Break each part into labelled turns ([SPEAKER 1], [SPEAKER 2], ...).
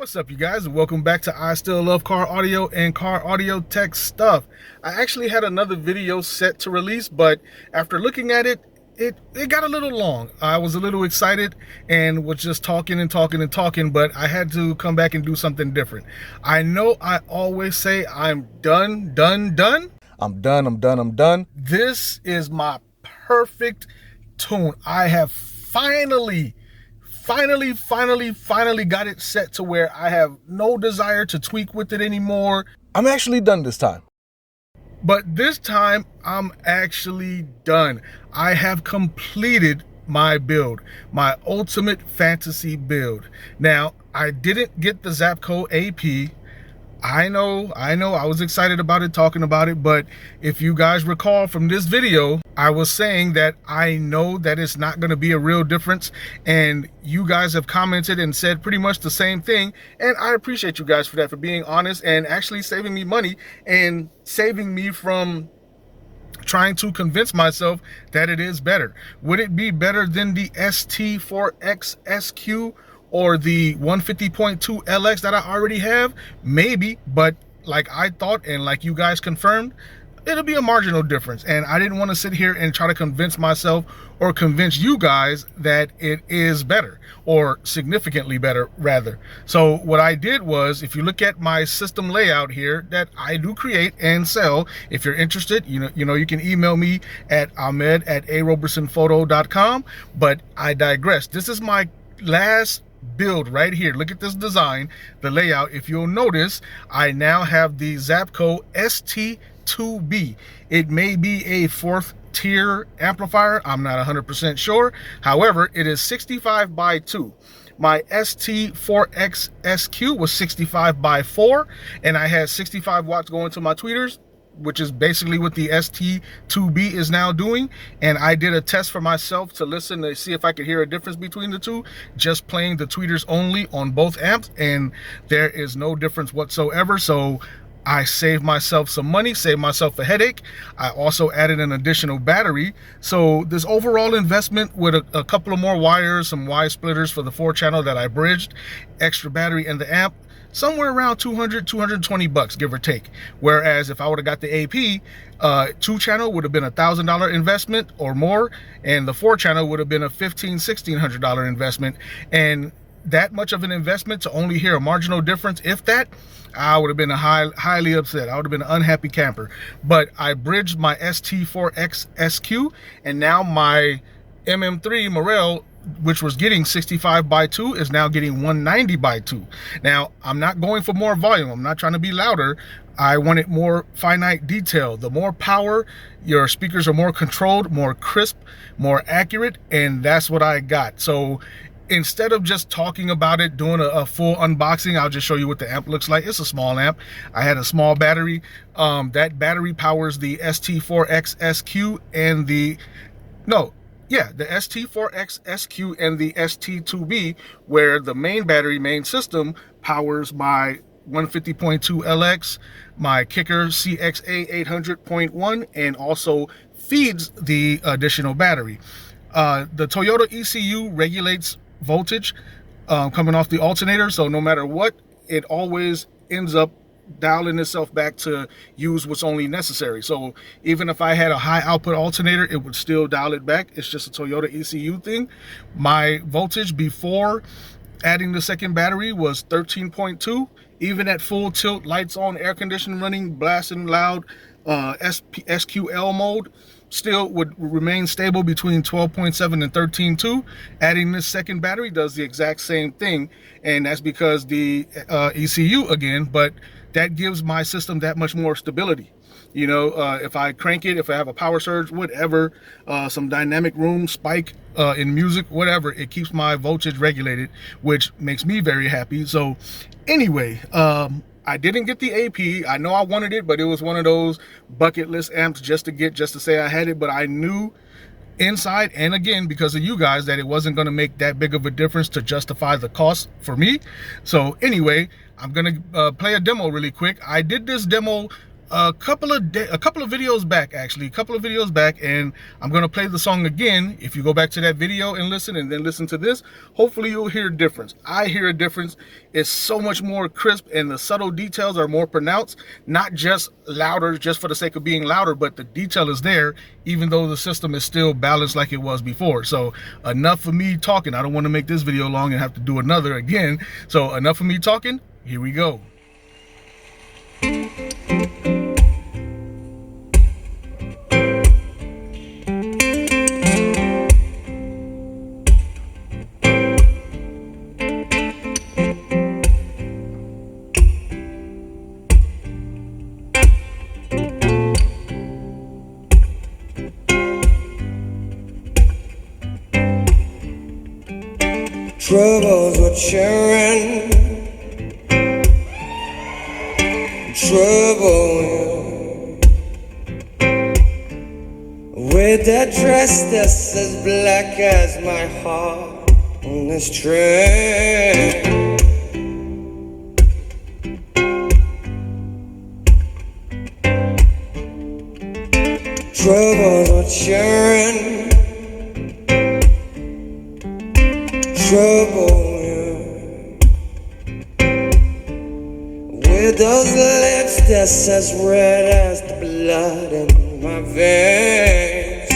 [SPEAKER 1] What's up, you guys, and welcome back to I Still Love Car Audio and Car Audio Tech Stuff. I actually had another video set to release, but after looking at it, it got a little long. I was a little excited and was just talking and talking and talking, but I had to come back and do something different. I know I always say I'm done. I'm done. This is my perfect tune. I have finally got it set to where I have no desire to tweak with it anymore. I'm actually done this time. But this time, I'm actually done. I have completed my build, my ultimate fantasy build. Now, I didn't get the Zapco AP. I know, I was excited about it, talking about it, but if you guys recall from this video, I was saying that I know that it's not going to be a real difference, and you guys have commented and said pretty much the same thing, and I appreciate you guys for that, for being honest and actually saving me money and saving me from trying to convince myself that it is better. Would it be better than the ST4X SQ or the 150.2 LX that I already have? Maybe, but like I thought and like you guys confirmed, it'll be a marginal difference, and I didn't want to sit here and try to convince myself or convince you guys that it is better, or significantly better rather. So what I did was, if you look at my system layout here that I do create and sell, if you're interested, you know you can email me at ahmed@arobersonphoto.com. But I digress. This is my last build right here. Look at this design, the layout. If you'll notice, I now have the Zapco ST2B. It may be a fourth tier amplifier, I'm not 100% sure. However, it is 65 by 2. My ST4X SQ was 65 by 4, and I had 65 watts going to my tweeters, which is basically what the ST2B is now doing. And I did a test for myself to listen to see if I could hear a difference between the two, just playing the tweeters only on both amps, and there is no difference whatsoever. So I saved myself some money, saved myself a headache. I also added an additional battery. So this overall investment with a couple of more wires, some Y splitters for the 4-channel that I bridged, extra battery and the amp, somewhere around 220 bucks, give or take. Whereas if I would have got the AP, 2-channel would have been $1,000 investment or more, and the 4-channel would have been a $1,600 investment. And that much of an investment to only hear a marginal difference, if that, I would have been highly upset. I would have been an unhappy camper. But I bridged my ST4X SQ, and now my MM3 Morel, which was getting 65 by 2, is now getting 190 by 2. Now, I'm not going for more volume. I'm not trying to be louder. I wanted more finite detail. The more power, your speakers are more controlled, more crisp, more accurate, and that's what I got. So instead of just talking about it, doing a full unboxing, I'll just show you what the amp looks like. It's a small amp. I had a small battery. That battery powers the ST4X SQ and the ST4X SQ and the ST2B, where the main system powers my 150.2 LX, my Kicker CXA 800.1, and also feeds the additional battery. The Toyota ECU regulates voltage coming off the alternator, so no matter what, it always ends up dialing itself back to use what's only necessary. So even if I had a high output alternator, it would still dial it back. It's just a Toyota ECU thing. My voltage before adding the second battery was 13.2. Even at full tilt, lights on, air conditioning running, blasting loud, SQL mode, still would remain stable between 12.7 and 13.2. Adding this second battery does the exact same thing, and that's because the ECU again, but that gives my system that much more stability. You know, if I crank it, if I have a power surge, whatever, some dynamic room spike in music, whatever, it keeps my voltage regulated, which makes me very happy. So anyway, I didn't get the AP. I know I wanted it, but it was one of those bucket list amps just to say I had it. But I knew inside, and again, because of you guys, that it wasn't going to make that big of a difference to justify the cost for me. So anyway, I'm going to play a demo really quick. I did this demo a couple of videos back, actually, and I'm gonna play the song again. If you go back to that video and then listen to this, hopefully you'll hear a difference. I hear a difference. It's so much more crisp, and the subtle details are more pronounced. Not just louder just for the sake of being louder, but the detail is there, even though the system is still balanced like it was before. So enough of me talking. I don't want to make this video long and have to do another again. So enough of me talking. Here we go.
[SPEAKER 2] Troubles with sharing, trouble with that dress that's as black as my heart on this train. Troubles with sharing, trouble with those lips that's as red as the blood in my veins.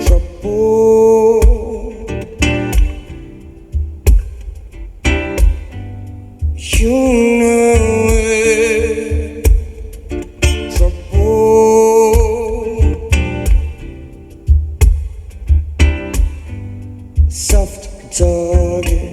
[SPEAKER 2] Trouble, you know it. Soft target.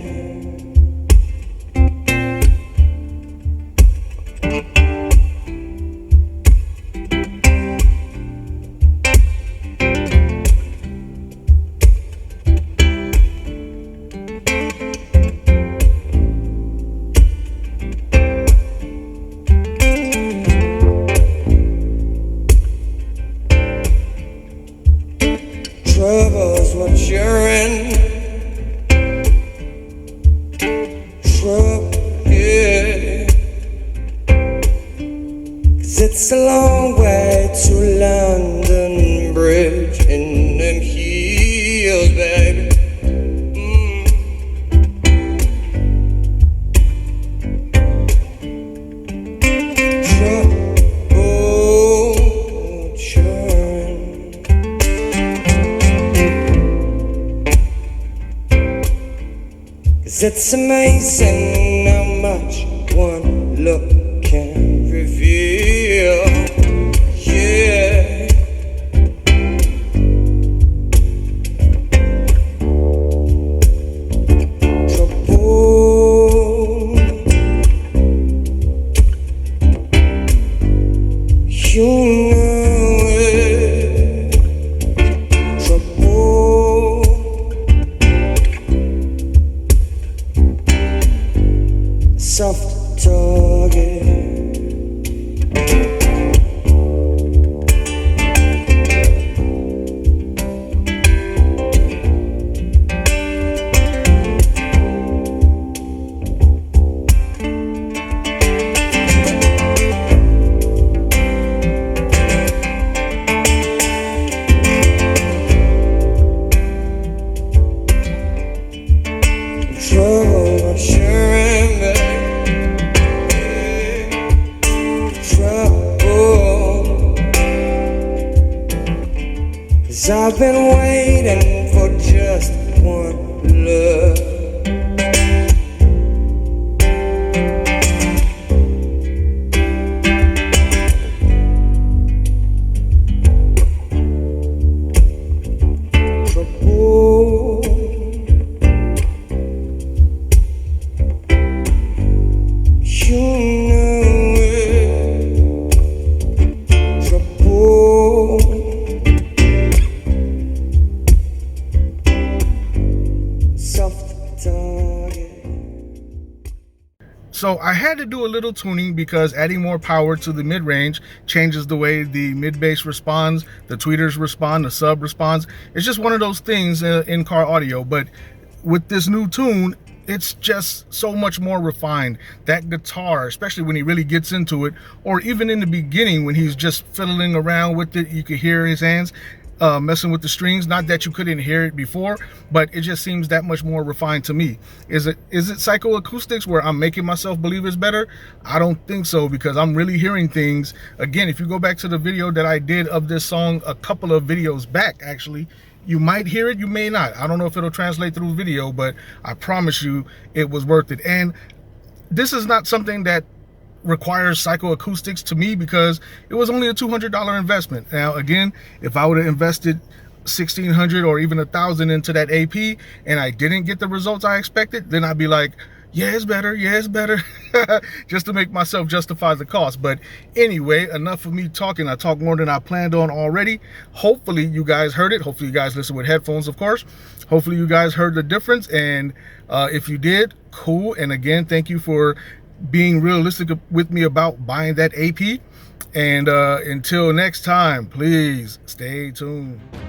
[SPEAKER 2] Troubles what you're in. Yeah. 'Cause it's a long way to London Bridge in them heels, baby. Trouble churn. 'Cause it's amazing how much one look can reveal. Yeah. Trouble, you know it. Trouble, soft target. Trouble, I'm sure I'm trouble. 'Cause I've been waiting for just one look. Trouble, you know it. Trouble, soft target.
[SPEAKER 1] So I had to do a little tuning because adding more power to the mid-range changes the way the mid-bass responds, the tweeters respond, the sub responds. It's just one of those things in car audio. But with this new tune, it's just so much more refined. That guitar, especially when he really gets into it, or even in the beginning when he's just fiddling around with it, you could hear his hands messing with the strings. Not that you couldn't hear it before, but it just seems that much more refined to me. Is it psychoacoustics where I'm making myself believe it's better? I don't think so, because I'm really hearing things. Again, if you go back to the video that I did of this song a couple of videos back, actually, you might hear it, you may not. I don't know if it'll translate through video, but I promise you it was worth it. And this is not something that requires psychoacoustics to me, because it was only a $200 investment. Now, again, if I would have invested $1,600 or even $1,000 into that AP and I didn't get the results I expected, then I'd be like, yeah, it's better, yeah, it's better, just to make myself justify the cost. But anyway, enough of me talking. I talked more than I planned on already. Hopefully you guys heard it. Hopefully you guys listen with headphones, of course. Hopefully you guys heard the difference, and if you did, cool. And again, thank you for being realistic with me about buying that AP. And until next time, please stay tuned.